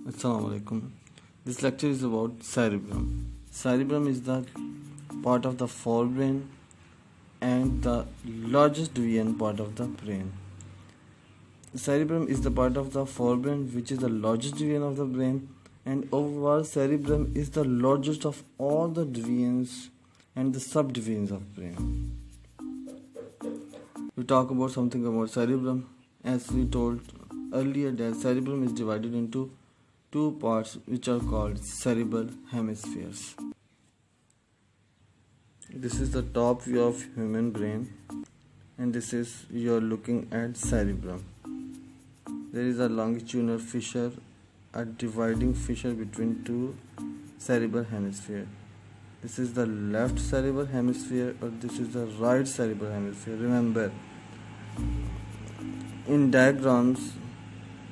Assalamu alaikum. This lecture is about cerebrum. Cerebrum is the part of the forebrain and the largest deviant part of the brain. Cerebrum is the part of the forebrain which is the largest deviant of the brain, and overall cerebrum is the largest of all the deviants and the subdivisions of brain. We talk about something about cerebrum. As we told earlier, that cerebrum is divided into two parts which are called cerebral hemispheres. This is the top view of human brain, and this is you're looking at cerebrum. There is a longitudinal fissure, a dividing fissure between two cerebral hemisphere. This is the left cerebral hemisphere, or this is the right cerebral hemisphere. Remember, in diagrams,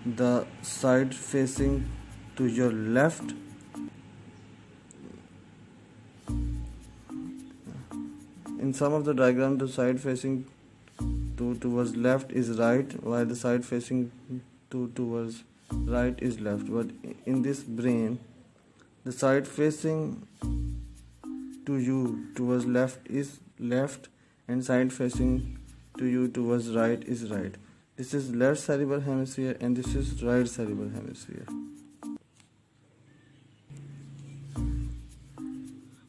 the side facing to your left in some of the diagrams, the side facing towards left is right, while the side facing towards right is left. But in this brain, the side facing to you towards left is left, and side facing to you towards right is right. This is left cerebral hemisphere, and this is right cerebral hemisphere.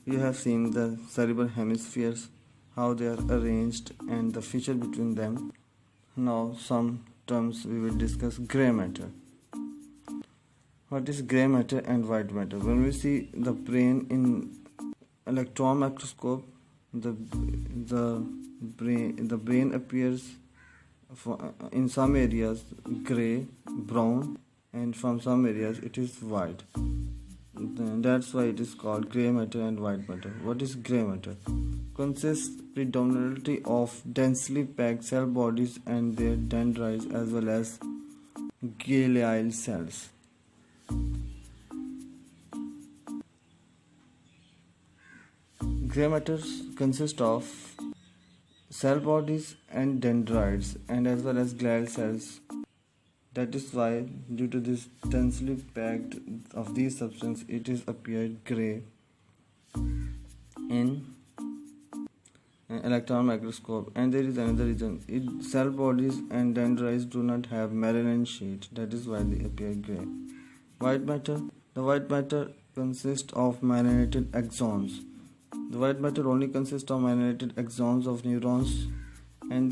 You have seen the cerebral hemispheres, how they are arranged, and the feature between them. Now some terms we will discuss. Grey matter. What is grey matter and white matter? When we see the brain in electron microscope, the brain appears in some areas grey, brown, and from some areas it is white. That's why it is called grey matter and white matter. What is grey matter? Consists predominantly of densely packed cell bodies and their dendrites, as well as glial cells. Grey matter consists of cell bodies and dendrites, and as well as glial cells. That is why, due to this densely packed of these substances, it is appeared grey in electron microscope. And there is another reason: cell bodies and dendrites do not have melanin sheet. That is why they appear grey. White matter. The white matter consists of myelinated axons. The white matter only consists of myelinated axons of neurons, and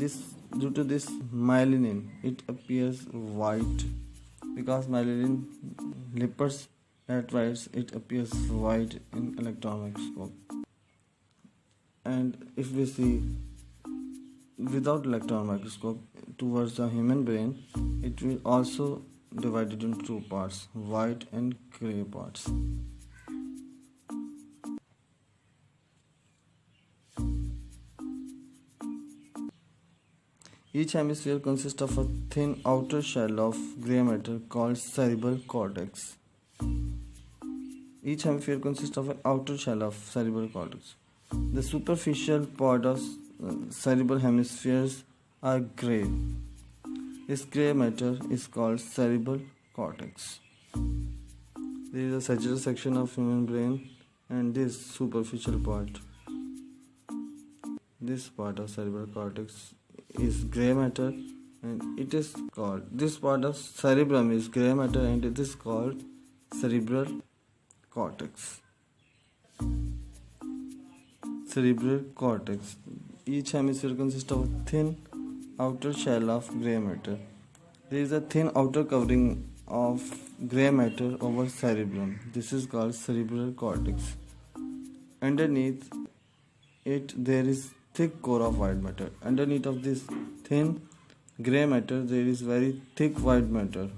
due to this myelin, it appears white. Because myelin lipids, that why it appears white in electron microscope. And if we see without electron microscope towards the human brain, it will also divided into two parts, white and grey parts. Each hemisphere consists of a thin outer shell of grey matter called cerebral cortex. Each hemisphere consists of an outer shell of cerebral cortex. The superficial part of cerebral hemispheres are grey. This grey matter is called cerebral cortex. There is a sagittal section of human brain, and this superficial part, this part of cerebral cortex is grey matter, and it is called, this part of cerebrum is grey matter, and it is called cerebral cortex. Cerebral cortex. Each hemisphere consists of a thin outer shell of grey matter. There is a thin outer covering of grey matter over cerebrum. This is called cerebral cortex. Underneath it there is thick core of white matter. Underneath of this thin grey matter there is very thick white matter.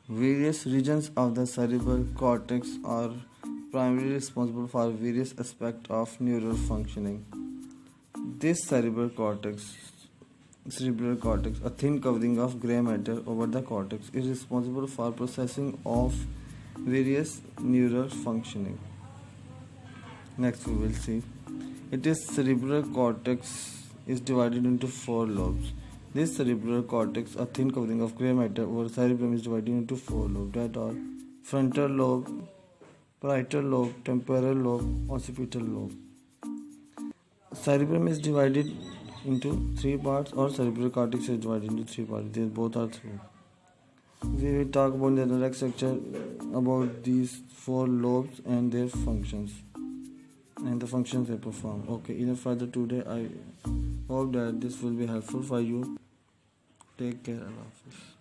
Various regions of the cerebral cortex are primarily responsible for various aspects of neural functioning. This cerebral cortex, a thin covering of grey matter over the cortex, is responsible for processing of various neural functioning. Next we will see. It is cerebral cortex is divided into four lobes. This cerebral cortex, a thin covering of gray matter over cerebrum, is divided into four lobes that are frontal lobe, parietal lobe, temporal lobe, occipital lobe. Cerebrum is divided into three parts, or cerebral cortex is divided into three parts. These both are true. We will talk about in the next lecture about these four lobes and their functions and the functions they perform. Okay, enough for the today. I hope that this will be helpful for you. Take care. Allah Hafiz.